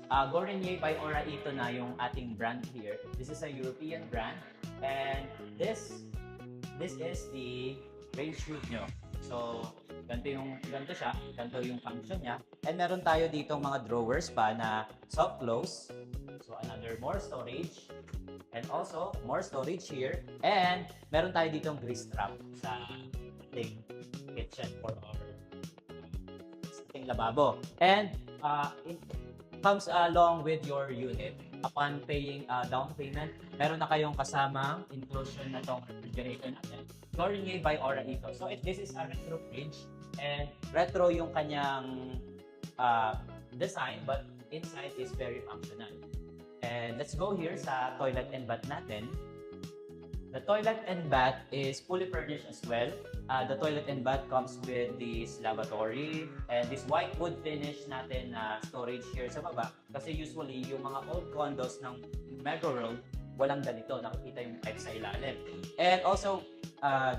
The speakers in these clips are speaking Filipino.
Gournier by Ora Ito na yung ating brand here. This is a European brand and this is the range hood nyo. So, ganito siya, ganito yung function niya. And meron tayo dito mga drawers pa na soft close. So, another more storage. And also, more storage here. And meron tayo ditong grease trap sa ating kitchen for our ating lababo. And it comes along with your unit. Upon paying down payment, meron na kayong kasamang inclusion na tong refrigerator natin. Gournier by Ora Ito. So this is a retro fridge and retro yung kanyang design but inside is very functional. And let's go here sa toilet and bath natin. The toilet and bath is fully furnished as well. The toilet and bath comes with this lavatory and this white wood finish natin na storage here sa baba. Kasi usually, yung mga old condos ng Mega World, walang ganito. Nakikita yung pipe sa ilalim. And also,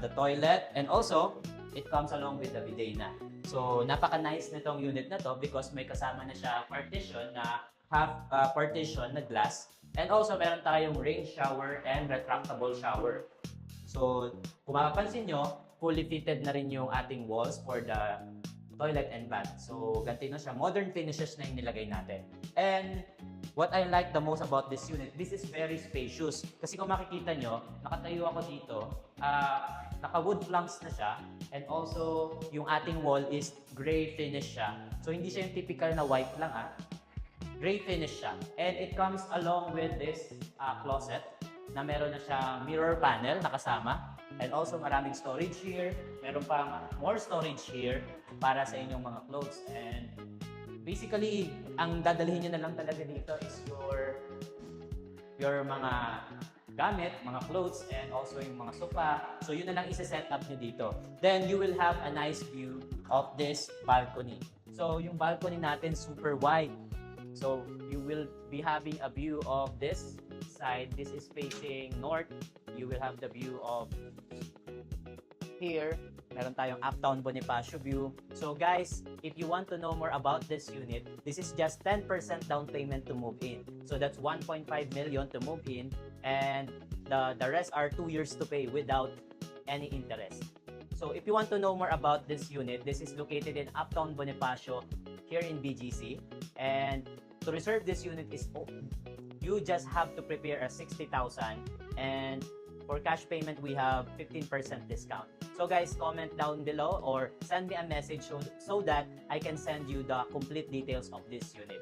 the toilet and also, it comes along with the bidet na. So, napaka-nice nitong unit na to because may kasama na siya partition na half partition na glass. And also, meron tayong rain shower and retractable shower. So, kung mapapansin nyo, fully fitted na rin yung ating walls for the toilet and bath. So, ganito na siya. Modern finishes na yung nilagay natin. And what I like the most about this unit, this is very spacious. Kasi kung makikita nyo, nakatayo ako dito, naka-wood planks na siya. And also, yung ating wall is gray finish siya. So, hindi siya yung typical na white lang gray finish siya. And it comes along with this closet na meron na siyang mirror panel na kasama. And also maraming storage here. Meron pa more storage here para sa inyong mga clothes. And basically, ang dadalhin nyo na lang talaga dito is your mga gamit, mga clothes, and also yung mga sofa. So yun na lang isa-set up nyo dito. Then you will have a nice view of this balcony. So yung balcony natin super wide. So you will be having a view of this side. This is facing north. You will have the view of here. Meron tayong Uptown Bonifacio view. So guys, if you want to know more about this unit, this is just 10% down payment to move in. So that's 1.5 million to move in and the rest are 2 years to pay without any interest. So if you want to know more about this unit, this is located in Uptown Bonifacio here in BGC. And to reserve this unit is you just have to prepare a 60,000 and for cash payment we have 15% discount. So guys, comment down below or send me a message so that I can send you the complete details of this unit.